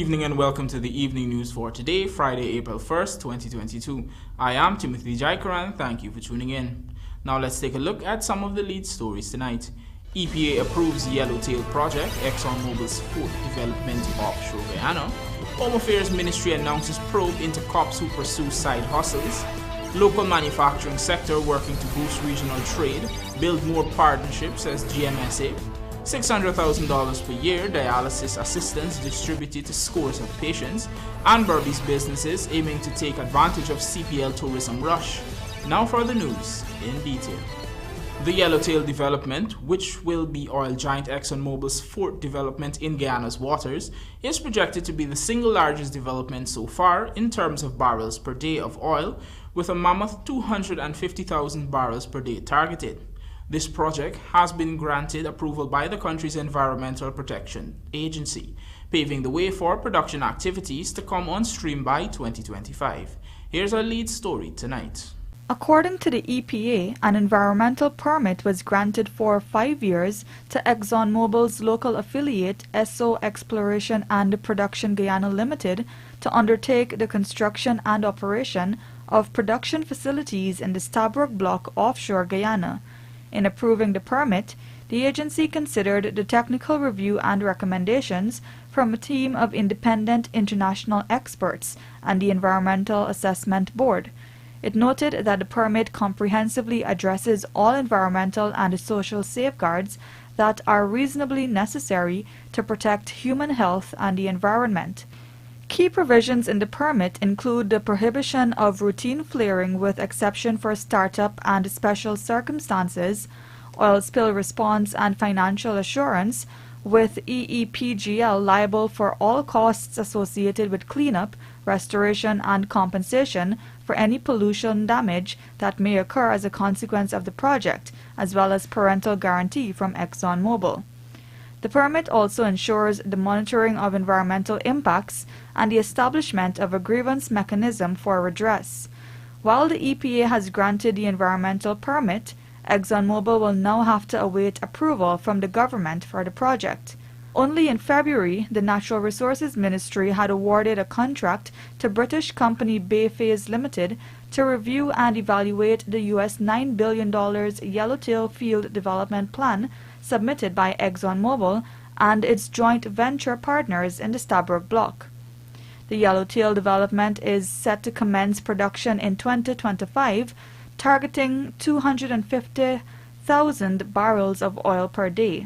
evening and welcome to the evening news for today, Friday, April 1st, 2022. I am Timothy Jaikaran. Thank you for tuning in. Now let's take a look at some of the lead stories tonight. EPA approves Yellowtail project, ExxonMobils fourth development offshore Guyana. Home Affairs Ministry announces probe into cops who pursue side hustles. Local manufacturing sector working to boost regional trade, build more partnerships as GMSA. $600,000 per year dialysis assistance distributed to scores of patients, and BERBICE businesses aiming to take advantage of CPL tourism rush. Now for the news in detail. The Yellowtail development, which will be oil giant ExxonMobil's fourth development in Guyana's waters, is projected to be the single largest development so far in terms of barrels per day of oil, with a mammoth 250,000 barrels per day targeted. This project has been granted approval by the country's Environmental Protection Agency, paving the way for production activities to come on stream by 2025. Here's our lead story tonight. According to the EPA, an environmental permit was granted for 5 years to ExxonMobil's local affiliate ESSO Exploration and Production Guyana Limited to undertake the construction and operation of production facilities in the Stabroek Block offshore Guyana. In approving the permit, the agency considered the technical review and recommendations from a team of independent international experts and the Environmental Assessment Board. It noted that the permit comprehensively addresses all environmental and social safeguards that are reasonably necessary to protect human health and the environment. Key provisions in the permit include the prohibition of routine flaring with exception for startup and special circumstances, oil spill response and financial assurance, with EEPGL liable for all costs associated with cleanup, restoration and compensation for any pollution damage that may occur as a consequence of the project, as well as parental guarantee from ExxonMobil. The permit also ensures the monitoring of environmental impacts and the establishment of a grievance mechanism for redress. While the EPA has granted the environmental permit, ExxonMobil will now have to await approval from the government for the project. Only in February, the Natural Resources Ministry had awarded a contract to British company Bayphase Limited to review and evaluate the US $9 billion Yellowtail Field Development Plan submitted by ExxonMobil and its joint venture partners in the Stabroek Block. The Yellowtail development is set to commence production in 2025, targeting 250,000 barrels of oil per day.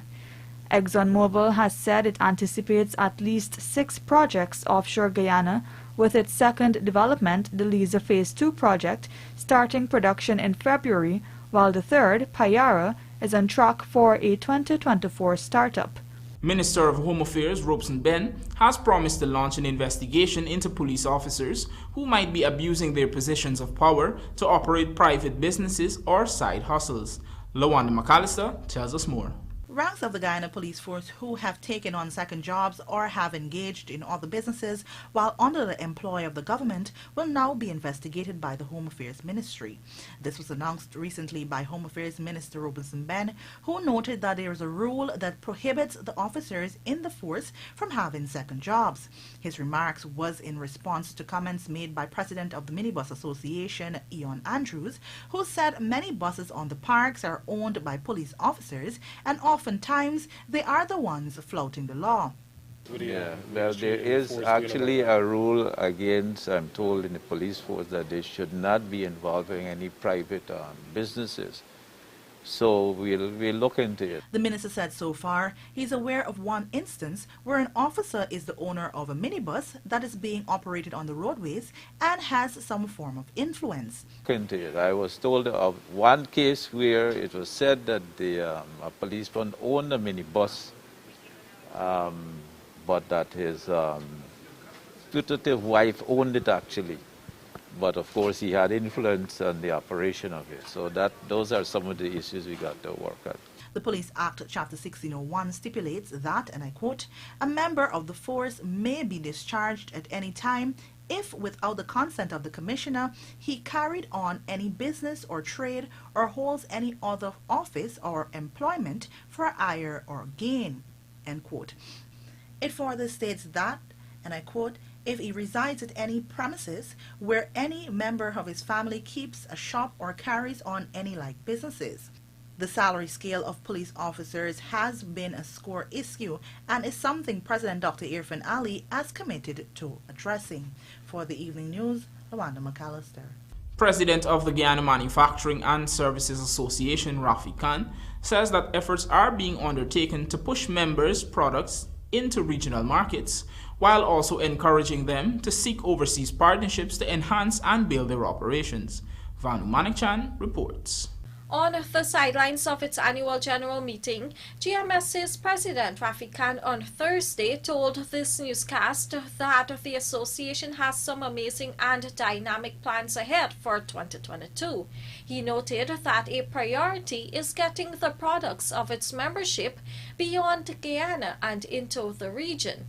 ExxonMobil has said it anticipates at least 6 projects offshore Guyana, with its second development, the Liza Phase 2 project, starting production in February, while the third, Payara, is on track for a 2024 startup. Minister of Home Affairs Robeson Ben has promised to launch an investigation into police officers who might be abusing their positions of power to operate private businesses or side hustles. Lawanda McAllister tells us more. Ranks of the Guyana police force who have taken on second jobs or have engaged in other businesses while under the employ of the government will now be investigated by the Home Affairs Ministry. This was announced recently by Home Affairs Minister Robeson Ben, who noted that there is a rule that prohibits the officers in the force from having second jobs. His remarks was in response to comments made by President of the Minibus Association, Ian Andrews, who said many buses on the parks are owned by police officers and oftentimes they are the ones flouting the law. Yeah, well, there is actually a rule against, I'm told, in the police force that they should not be involving any private businesses. So we'll look into it. The minister said so far he's aware of one instance where an officer is the owner of a minibus that is being operated on the roadways and has some form of influence. Look into it. I was told of one case where it was said that a policeman owned a minibus, but that his putative wife owned it actually. But of course he had influence on the operation of it. So those are some of the issues we got to work at. The Police Act Chapter 1601 stipulates that, and I quote, a member of the force may be discharged at any time if, without the consent of the commissioner, he carried on any business or trade or holds any other office or employment for hire or gain, end quote. It further states that and I quote, if he resides at any premises where any member of his family keeps a shop or carries on any like businesses. The salary scale of police officers has been a sore issue and is something President Dr. Irfan Ali has committed to addressing. For the Evening News, Lawanda McAllister. President of the Guyana Manufacturing and Services Association, Rafi Khan, says that efforts are being undertaken to push members' products into regional markets, while also encouraging them to seek overseas partnerships to enhance and build their operations. Vanu Manikchan reports. On the sidelines of its annual general meeting, GMSA's President Rafi Khan on Thursday told this newscast that the association has some amazing and dynamic plans ahead for 2022. He noted that a priority is getting the products of its membership beyond Guyana and into the region.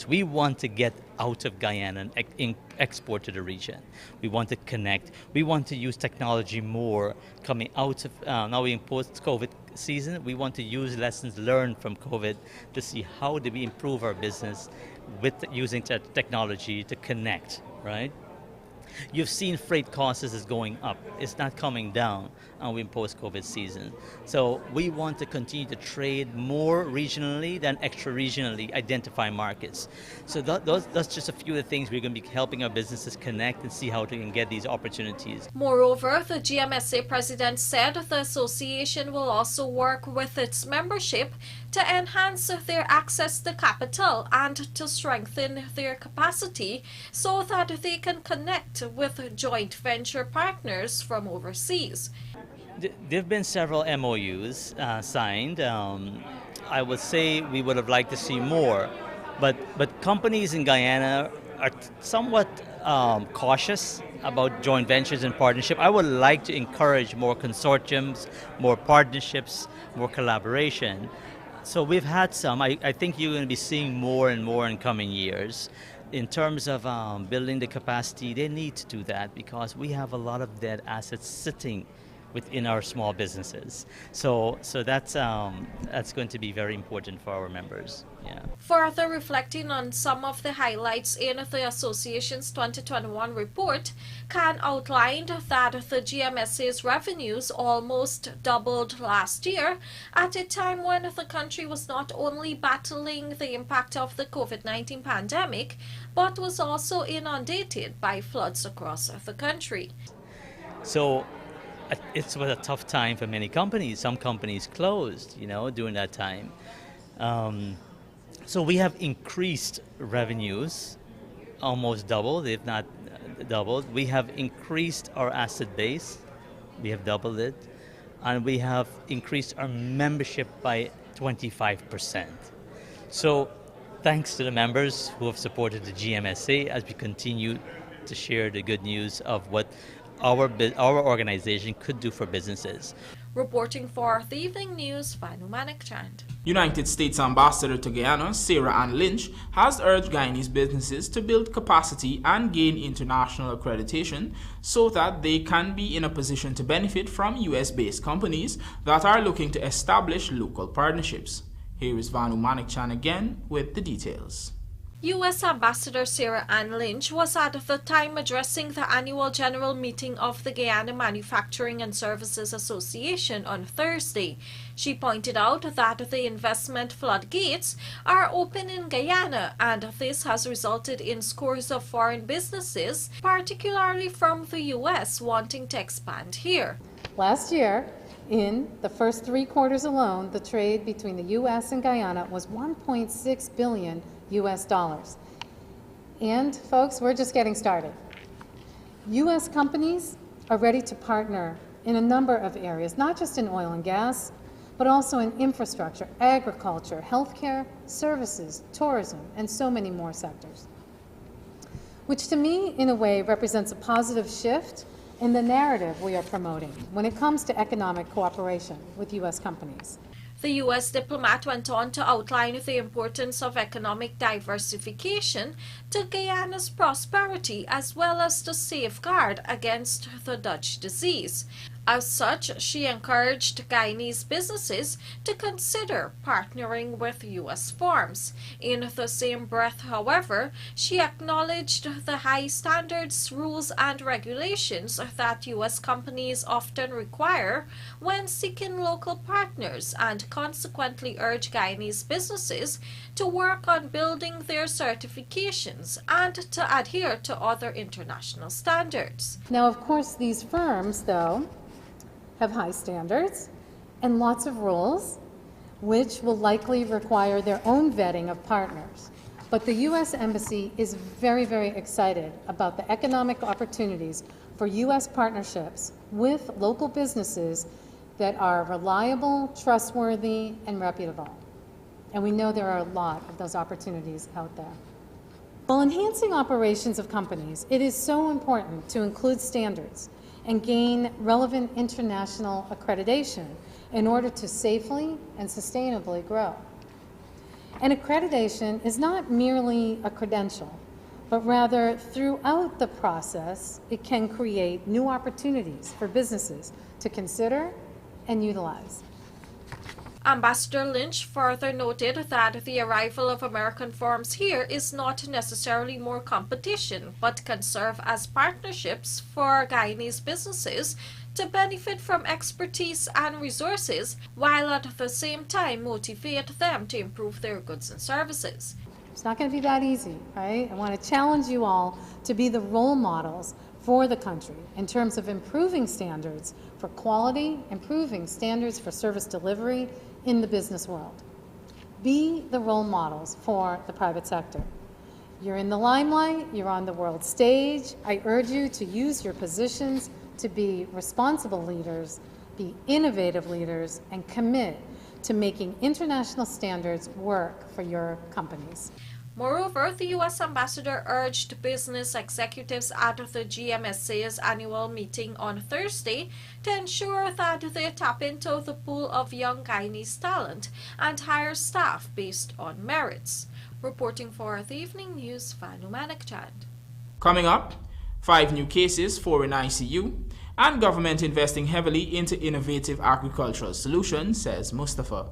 We want to get out of Guyana and export to the region. We want to connect. We want to use technology more coming out of, now in post-COVID season, we want to use lessons learned from COVID to see how do we improve our business with using technology to connect, right? You've seen freight costs is going up. It's not coming down in post-COVID season. So we want to continue to trade more regionally than extra-regionally, identify markets. So that's just a few of the things we're going to be helping our businesses connect and see how we can get these opportunities. Moreover, the GMSA president said the association will also work with its membership to enhance their access to capital and to strengthen their capacity so that they can connect with joint venture partners from overseas. There have been several MOUs signed. I would say we would have liked to see more, but companies in Guyana are somewhat cautious about joint ventures and partnership. I would like to encourage more consortiums, more partnerships, more collaboration. So we've had some. I think you're going to be seeing more and more in coming years. In terms of building the capacity, they need to do that because we have a lot of dead assets sitting within our small businesses. So that's going to be very important for our members. Yeah. Further reflecting on some of the highlights in the association's 2021 report, Khan outlined that the GMSA's revenues almost doubled last year at a time when the country was not only battling the impact of the COVID-19 pandemic, but was also inundated by floods across the country. So it was a tough time for many companies. Some companies closed, during that time. So we have increased revenues, almost doubled, if not doubled. We have increased our asset base, we have doubled it, and we have increased our membership by 25%. So thanks to the members who have supported the GMSA as we continue to share the good news of what our organization could do for businesses. Reporting for the Evening News, Vanu Manikchan. United States Ambassador to Guyana, Sarah Ann Lynch, has urged Guyanese businesses to build capacity and gain international accreditation so that they can be in a position to benefit from US-based companies that are looking to establish local partnerships. Here is Vanu Manikchan again with the details. U.S. Ambassador Sarah Ann Lynch was at the time addressing the annual general meeting of the Guyana Manufacturing and Services Association on Thursday. She pointed out that the investment floodgates are open in Guyana, and this has resulted in scores of foreign businesses, particularly from the U.S., wanting to expand here. Last year, in the first 3 quarters alone, the trade between the U.S. and Guyana was $1.6 billion US dollars. And folks, we're just getting started. US companies are ready to partner in a number of areas, not just in oil and gas, but also in infrastructure, agriculture, healthcare, services, tourism, and so many more sectors. Which to me, in a way, represents a positive shift in the narrative we are promoting when it comes to economic cooperation with US companies. The U.S. diplomat went on to outline the importance of economic diversification to Guyana's prosperity as well as to safeguard against the Dutch disease. As such, she encouraged Guyanese businesses to consider partnering with U.S. firms. In the same breath, however, she acknowledged the high standards, rules, and regulations that U.S. companies often require when seeking local partners, and consequently urged Guyanese businesses to work on building their certifications and to adhere to other international standards. Now, of course, these firms, though, have high standards and lots of rules, which will likely require their own vetting of partners. But the U.S. Embassy is very, very excited about the economic opportunities for U.S. partnerships with local businesses that are reliable, trustworthy, and reputable. And we know there are a lot of those opportunities out there. While enhancing operations of companies, it is so important to include standards and gain relevant international accreditation in order to safely and sustainably grow. And accreditation is not merely a credential, but rather throughout the process, it can create new opportunities for businesses to consider and utilize. Ambassador Lynch further noted that the arrival of American firms here is not necessarily more competition, but can serve as partnerships for Guyanese businesses to benefit from expertise and resources, while at the same time motivate them to improve their goods and services. It's not going to be that easy, right? I want to challenge you all to be the role models for the country in terms of improving standards for quality, improving standards for service delivery in the business world. Be the role models for the private sector. You're in the limelight, you're on the world stage. I urge you to use your positions to be responsible leaders, be innovative leaders, and commit to making international standards work for your companies. Moreover, the U.S. ambassador urged business executives at the GMSA's annual meeting on Thursday to ensure that they tap into the pool of young Guyanese talent and hire staff based on merits. Reporting for the Evening News, Vanu Manakchand. Coming up, 5 new cases, 4 in ICU, and government investing heavily into innovative agricultural solutions, says Mustafa.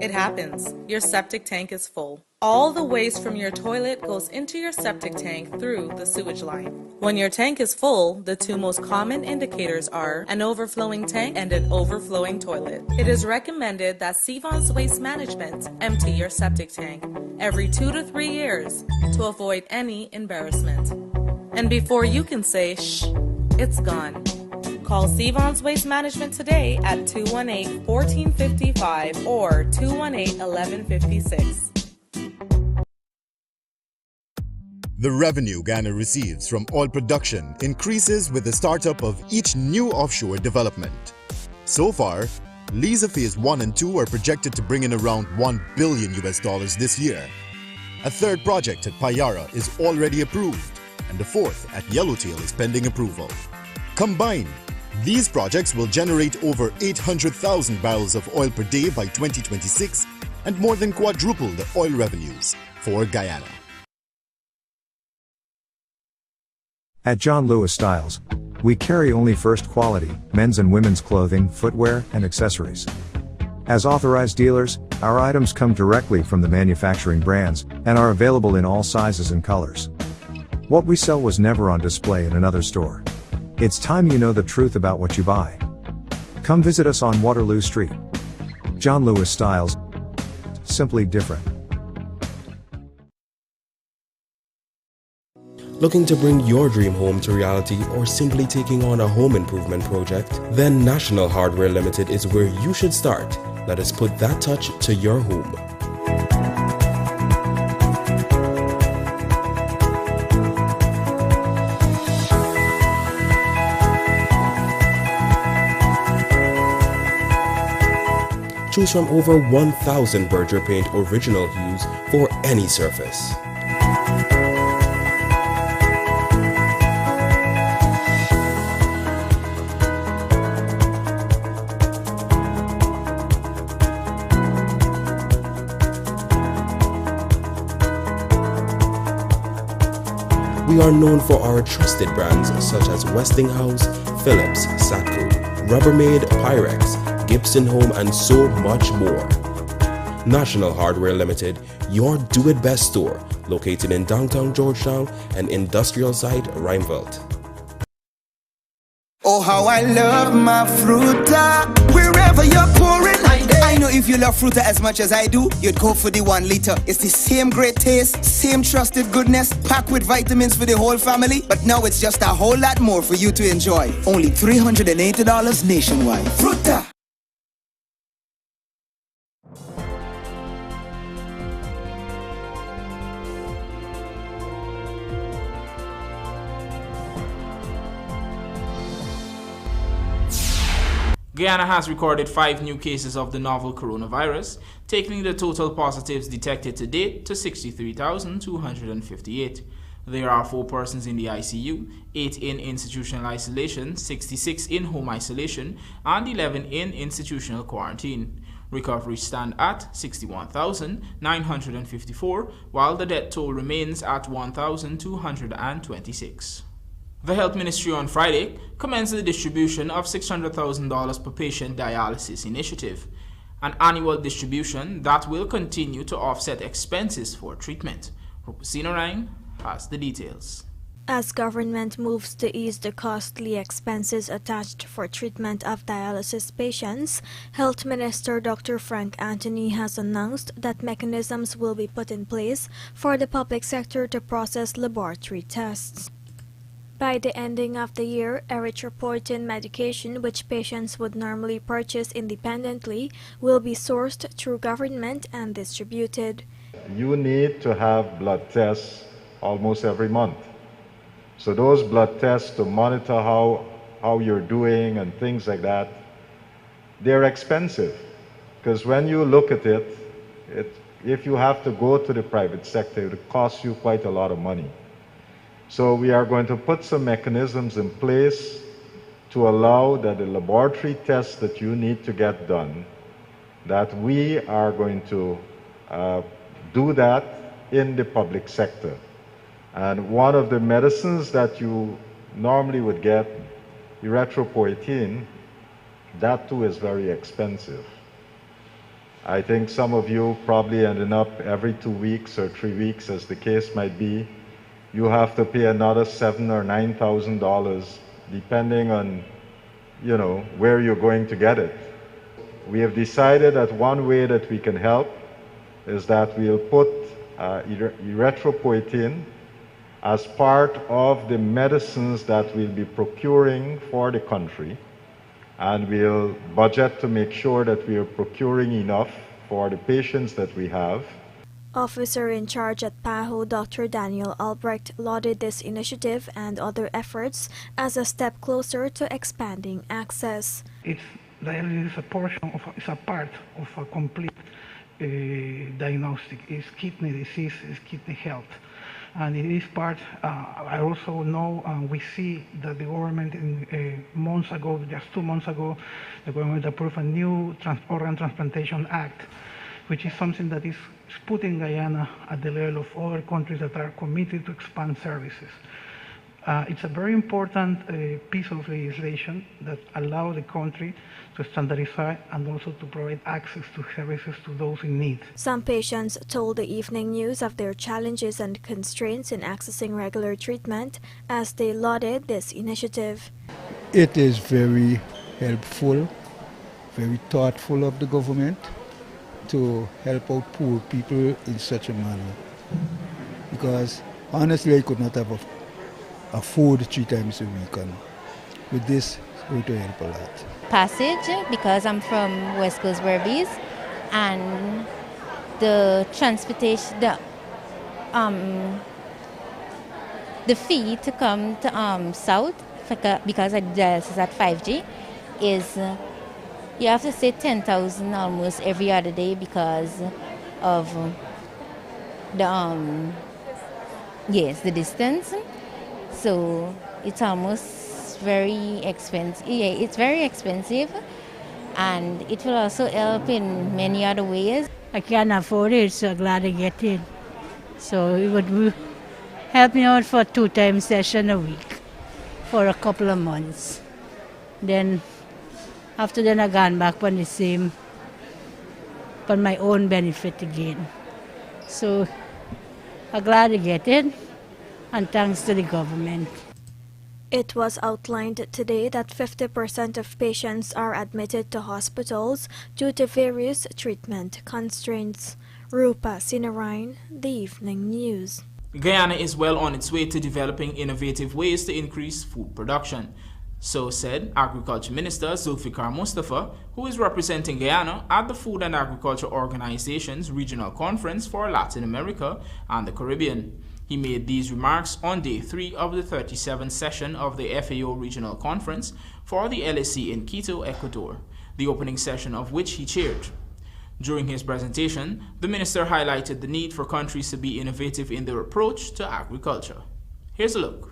It happens. Your septic tank is full. All the waste from your toilet goes into your septic tank through the sewage line. When your tank is full, the 2 most common indicators are an overflowing tank and an overflowing toilet. It is recommended that Sevon's Waste Management empty your septic tank every 2 to 3 years to avoid any embarrassment. And before you can say, shh, it's gone. Call Sevon's Waste Management today at 218-1455 or 218-1156. The revenue Guyana receives from oil production increases with the startup of each new offshore development. So far, Liza Phase 1 and 2 are projected to bring in around $1 billion this year. A third project at Payara is already approved, and the fourth at Yellowtail is pending approval. Combined, these projects will generate over 800,000 barrels of oil per day by 2026 and more than quadruple the oil revenues for Guyana. At John Lewis Styles, we carry only first quality men's and women's clothing, footwear, and accessories. As authorized dealers, our items come directly from the manufacturing brands and are available in all sizes and colors. What we sell was never on display in another store. It's time you know the truth about what you buy. Come visit us on Waterloo Street. John Lewis Styles. Simply different. Looking to bring your dream home to reality or simply taking on a home improvement project? Then National Hardware Limited is where you should start. Let us put that touch to your home. Choose from over 1,000 Berger Paint original hues for any surface. we are known for our trusted brands such as Westinghouse, Philips, Satco, Rubbermaid, Pyrex, Gibson Home, and so much more. National Hardware Limited, your do-it-best store, located in downtown Georgetown and industrial site Rheinveld. Oh, how I love my Fruta. Wherever you're pouring, I know if you love Fruta as much as I do, you'd go for the 1 liter. It's the same great taste, same trusted goodness, packed with vitamins for the whole family. But now it's just a whole lot more for you to enjoy. Only $380 nationwide. Fruta. Guyana has recorded 5 new cases of the novel coronavirus, taking the total positives detected to date to 63,258. There are 4 persons in the ICU, 8 in institutional isolation, 66 in home isolation, and 11 in institutional quarantine. Recovery stand at 61,954, while the death toll remains at 1,226. The Health Ministry on Friday commenced the distribution of $600,000 per patient dialysis initiative, an annual distribution that will continue to offset expenses for treatment. Rupasina Ryan has the details. As government moves to ease the costly expenses attached for treatment of dialysis patients, Health Minister Dr. Frank Anthony has announced that mechanisms will be put in place for the public sector to process laboratory tests. By the ending of the year, erythropoietin medication, which patients would normally purchase independently, will be sourced through government and distributed. You need to have blood tests almost every month. So those blood tests to monitor how you're doing and things like that, they're expensive. Because when you look at it, if you have to go to the private sector, it costs you quite a lot of money. So we are going to put some mechanisms in place to allow that the laboratory tests that you need to get done, that we are going to do that in the public sector. And one of the medicines that you normally would get, erythropoietin, that too is very expensive. I think some of you probably ended up every 2 weeks or 3 weeks, as the case might be, you have to pay another $7,000 or $9,000 depending on, where you're going to get it. We have decided that one way that we can help is that we'll put erythropoietin as part of the medicines that we'll be procuring for the country, and we'll budget to make sure that we are procuring enough for the patients that we have. Officer in charge at PAHO, Dr. Daniel Albrecht, lauded this initiative and other efforts as a step closer to expanding access. Dialysis is a part of a complete diagnostic. It's kidney disease, it's kidney health. And it is part, I also know, we see that the government just 2 months ago, the government approved a new organ transplantation act, which is something that is putting Guyana at the level of other countries that are committed to expand services. It's a very important piece of legislation that allows the country to standardize and also to provide access to services to those in need. Some patients told the Evening News of their challenges and constraints in accessing regular treatment as they lauded this initiative. It is very helpful, very thoughtful of the government to help out poor people in such a manner. Because honestly, I could not have food 3 times a week, and with this, it's going to help a lot. Passage, because I'm from West Coast BERBICE, and the transportation, the fee to come to south, because I dialysis at 5G, is you have to say 10,000 almost every other day because of the distance. So it's almost very expensive. Yeah, it's very expensive, and it will also help in many other ways. I can't afford it, so glad I get it. So it would helped me out for a 2-time session a week for a couple of months. Then after then I gone back on the same, for my own benefit again. So I'm glad to get it, and thanks to the government. It was outlined today that 50% of patients are admitted to hospitals due to various treatment constraints. Rupa Sinarain, The Evening News. Guyana is well on its way to developing innovative ways to increase food production. So said Agriculture Minister Zulfikar Mustafa, who is representing Guyana at the Food and Agriculture Organization's Regional Conference for Latin America and the Caribbean. He made these remarks on day 3 of the 37th session of the FAO Regional Conference for the LAC in Quito, Ecuador, the opening session of which he chaired. During his presentation, the minister highlighted the need for countries to be innovative in their approach to agriculture. Here's a look.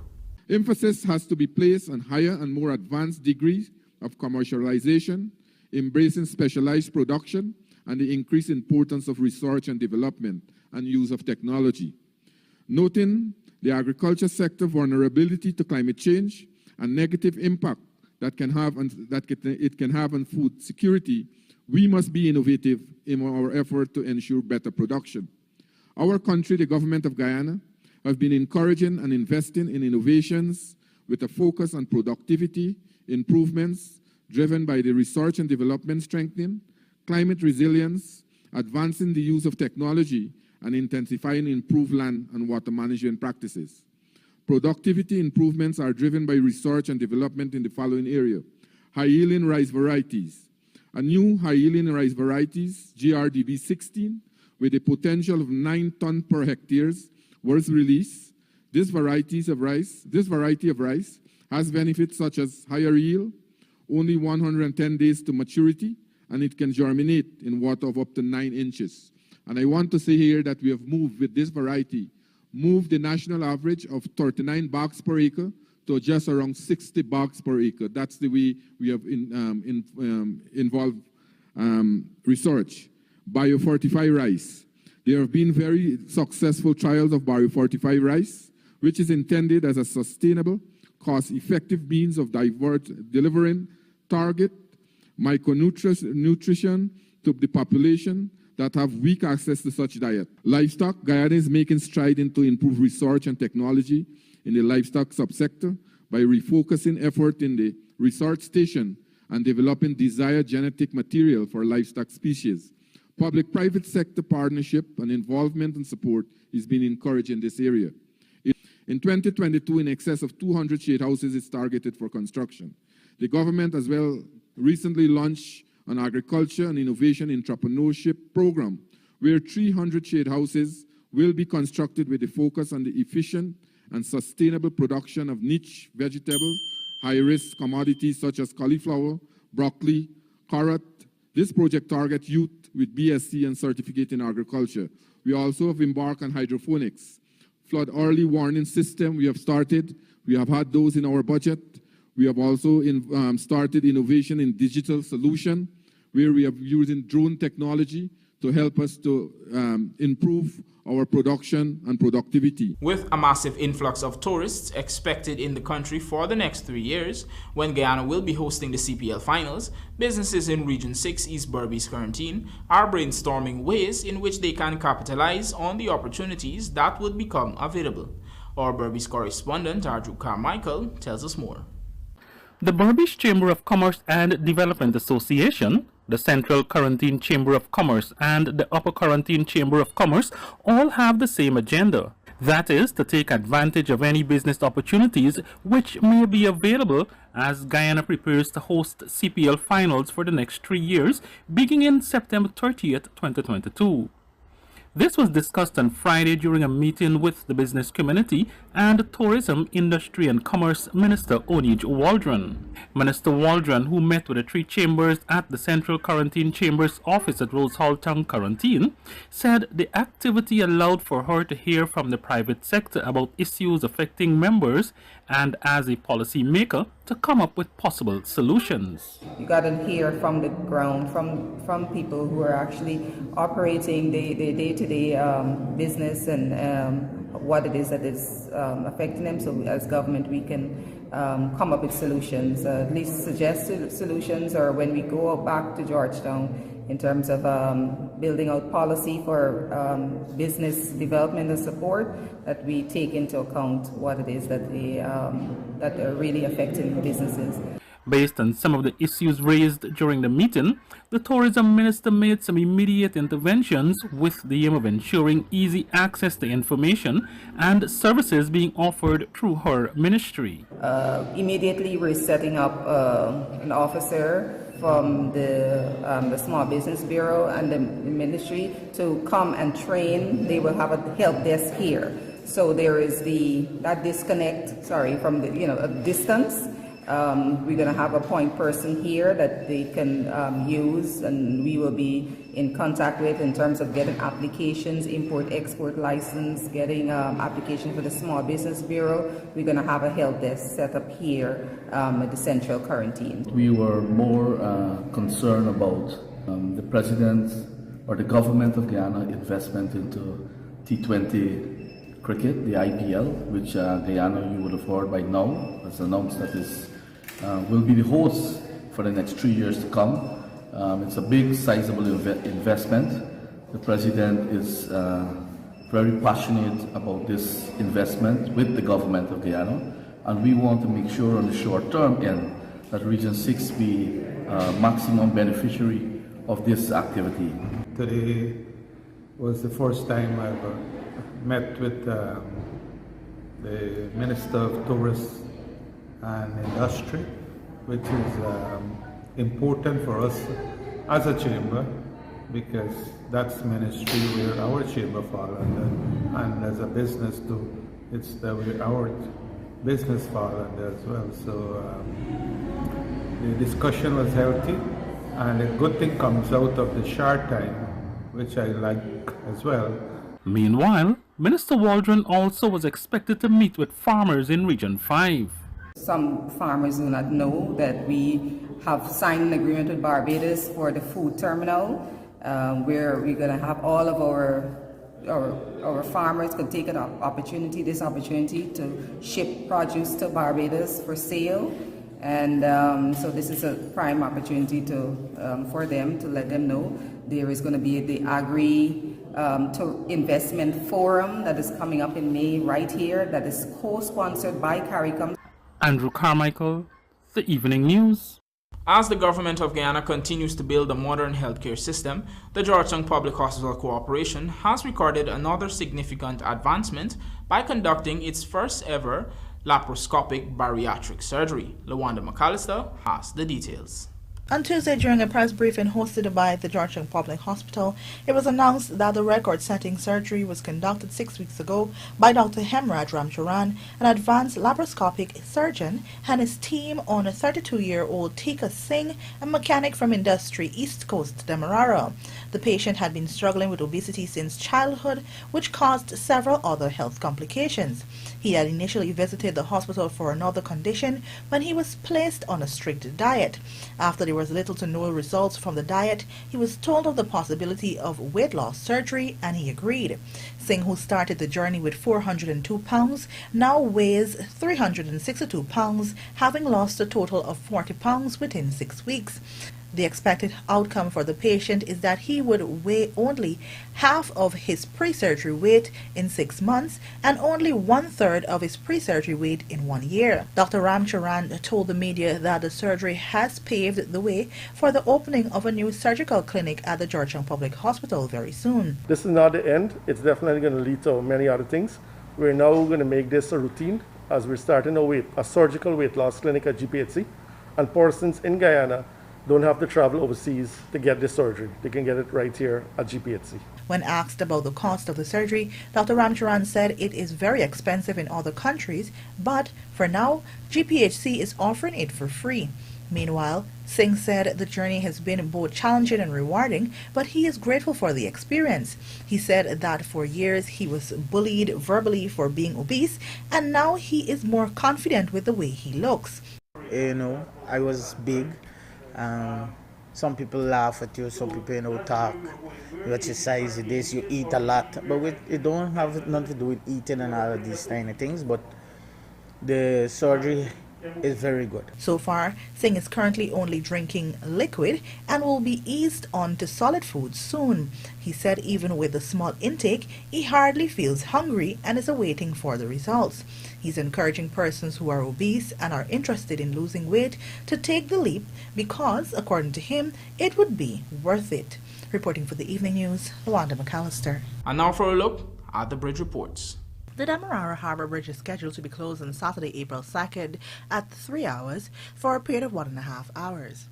Emphasis has to be placed on higher and more advanced degrees of commercialization, embracing specialized production, and the increased importance of research and development and use of technology. Noting the agriculture sector vulnerability to climate change and negative impact that it can have on food security, we must be innovative in our effort to ensure better production. Our country, the government of Guyana, have been encouraging and investing in innovations with a focus on productivity improvements driven by the research and development strengthening, climate resilience, advancing the use of technology, and intensifying improved land and water management practices. Productivity improvements are driven by research and development in the following area: high-yielding rice varieties. A new high-yielding rice varieties, GRDB 16, with a potential of 9 tons per hectare, was released. This variety of rice has benefits such as higher yield, only 110 days to maturity, and it can germinate in water of up to 9 inches. And I want to say here that we have moved with this variety, moved the national average of 39 bags per acre to just around 60 bags per acre. That's the way we have involved research. Biofortified rice. There have been very successful trials of biofortified rice, which is intended as a sustainable, cost-effective means of delivering target micronutrition to the population that have weak access to such diet. Livestock, Guyana is making strides into improve research and technology in the livestock subsector by refocusing effort in the research station and developing desired genetic material for livestock species. Public-private sector partnership and involvement and support is being encouraged in this area. In 2022, in excess of 200 shade houses is targeted for construction. The government as well recently launched an agriculture and innovation entrepreneurship program where 300 shade houses will be constructed with a focus on the efficient and sustainable production of niche vegetables, high-risk commodities such as cauliflower, broccoli, carrot. This project targets youth with BSc and certificate in agriculture. We also have embarked on hydroponics. Flood early warning system we have started. We have had those in our budget. We have also started innovation in digital solution, where we are using drone technology to help us to improve our production and productivity. With a massive influx of tourists expected in the country for the next 3 years, when Guyana will be hosting the CPL finals, businesses in Region 6 East BERBICE quarantine are brainstorming ways in which they can capitalize on the opportunities that would become available. Our BERBICE correspondent, Arju Carmichael, tells us more. The BERBICE Chamber of Commerce and Development Association, the Central Quarantine Chamber of Commerce, and the Upper Quarantine Chamber of Commerce all have the same agenda. That is to take advantage of any business opportunities which may be available as Guyana prepares to host CPL finals for the next 3 years, beginning September 30th, 2022. This was discussed on Friday during a meeting with the business community and Tourism, Industry and Commerce Minister Onij Waldron. Minister Waldron, who met with the 3 chambers at the Central Quarantine Chamber's office at Rose Hall Town Quarantine, said the activity allowed for her to hear from the private sector about issues affecting members and, as a policy maker, to come up with possible solutions. You got to hear from the ground, from people who are actually operating the day-to-day business and what it is that is affecting them. So as government, we can come up with solutions, at least suggest solutions, or when we go back to Georgetown in terms of building out policy for business development and support, that we take into account what it is that that are really affecting businesses. Based on some of the issues raised during the meeting, the tourism minister made some immediate interventions with the aim of ensuring easy access to information and services being offered through her ministry. Immediately, we're setting up an officer from the Small Business Bureau and the ministry to come and train. They will have a help desk here. So there is that disconnect, from a distance. We're going to have a point person here that they can use, and we will be in contact with in terms of getting applications, import-export license, getting application for the Small Business Bureau. We're going to have a help desk set up here at the central quarantine. We were more concerned about the president or the government of Guyana investment into T20 cricket, the IPL, which Guyana, you would have heard by now, has announced that is will be the host for the next 3 years to come. It's a big, sizable investment. The president is very passionate about this investment with the government of Guyana, and we want to make sure on the short term end that Region 6 be maximum beneficiary of this activity. Today was the first time I've met with the Minister of Tourism and Industry, which is important for us as a chamber, because that's ministry where our chamber falls under, and as a business too, it's where our business falls under as well. So the discussion was healthy, and a good thing comes out of the short time, which I like as well. Meanwhile, Minister Waldron also was expected to meet with farmers in Region 5. Some farmers do not know that we have signed an agreement with Barbados for the food terminal, where we're going to have all of our farmers could take this opportunity to ship produce to Barbados for sale. And so this is a prime opportunity for them to let them know there is going to be the Agri to Investment Forum that is coming up in May right here, that is co-sponsored by CARICOM. Andrew Carmichael, The Evening News. As the government of Guyana continues to build a modern healthcare system, the Georgetown Public Hospital Corporation has recorded another significant advancement by conducting its first ever laparoscopic bariatric surgery. LaWanda McAllister has the details. On Tuesday, during a press briefing hosted by the Georgetown Public Hospital, it was announced that the record-setting surgery was conducted 6 weeks ago by Dr. Hemraj Ramcharan, an advanced laparoscopic surgeon, and his team on a 32-year-old Tika Singh, a mechanic from Industry East Coast, Demerara. The patient had been struggling with obesity since childhood, which caused several other health complications. He had initially visited the hospital for another condition when he was placed on a strict diet. After there was little to no results from the diet, he was told of the possibility of weight loss surgery, and he agreed. Singh, who started the journey with 402 pounds, now weighs 362 pounds, having lost a total of 40 pounds within 6 weeks. The expected outcome for the patient is that he would weigh only half of his pre-surgery weight in 6 months and only 1/3 of his pre-surgery weight in 1 year. Dr. Ramcharan told the media that the surgery has paved the way for the opening of a new surgical clinic at the Georgetown Public Hospital very soon. This is not the end. It's definitely going to lead to many other things. We're now going to make this a routine as we're starting a surgical weight loss clinic at GPHC, and persons in Guyana don't have to travel overseas to get this surgery. They can get it right here at GPHC. When asked about the cost of the surgery, Dr. Ramcharan said it is very expensive in other countries, but for now, GPHC is offering it for free. Meanwhile, Singh said the journey has been both challenging and rewarding, but he is grateful for the experience. He said that for years he was bullied verbally for being obese, and now he is more confident with the way he looks. I was big. Some people laugh at you, some people talk, you exercise, you this, you eat a lot, but it don't have nothing to do with eating and all of these kind of things, but the surgery is very good. So far, Singh is currently only drinking liquid and will be eased on to solid foods soon. He said even with a small intake, he hardly feels hungry and is awaiting for the results. He's encouraging persons who are obese and are interested in losing weight to take the leap because, according to him, it would be worth it. Reporting for the Evening News, Luanda McAllister. And now for a look at the bridge reports. The Demerara Harbour Bridge is scheduled to be closed on Saturday, April 2nd at 3 hours for a period of 1.5 hours.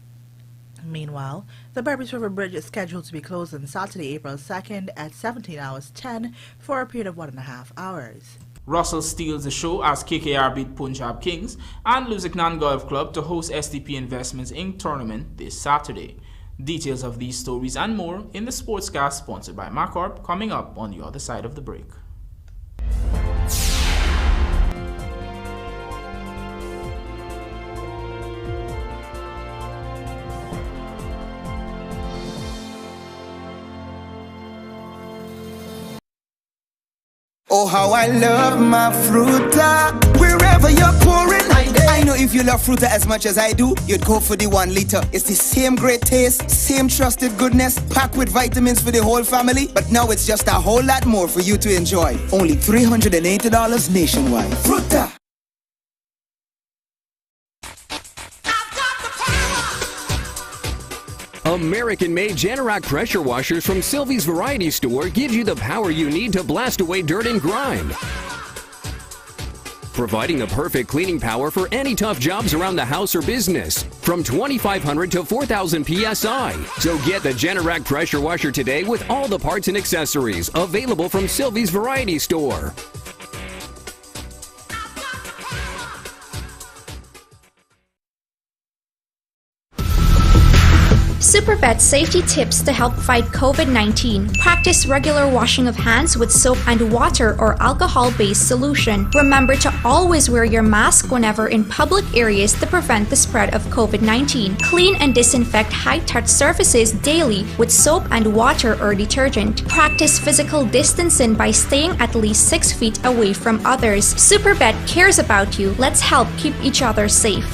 Meanwhile, the BERBICE River Bridge is scheduled to be closed on Saturday, April 2nd at 17 hours 10 for a period of 1.5 hours. Russell steals the show as KKR beat Punjab Kings, and Lusiknan Golf Club to host SDP Investments Inc. tournament this Saturday. Details of these stories and more in the Sportscast sponsored by Macorp coming up on the other side of the break. Oh, how I love my fruta. Wherever you're pouring, I know if you love fruta as much as I do, you'd go for the 1 liter. It's the same great taste, same trusted goodness, packed with vitamins for the whole family. But now it's just a whole lot more for you to enjoy. Only $380 nationwide. Fruta. American-made Generac pressure washers from Sylvie's Variety Store give you the power you need to blast away dirt and grime. Providing the perfect cleaning power for any tough jobs around the house or business. From 2,500 to 4,000 PSI. So get the Generac pressure washer today with all the parts and accessories available from Sylvie's Variety Store. Supervet safety tips to help fight COVID-19. Practice regular washing of hands with soap and water or alcohol-based solution. Remember to always wear your mask whenever in public areas to prevent the spread of COVID-19. Clean and disinfect high-touch surfaces daily with soap and water or detergent. Practice physical distancing by staying at least 6 feet away from others. Supervet cares about you. Let's help keep each other safe.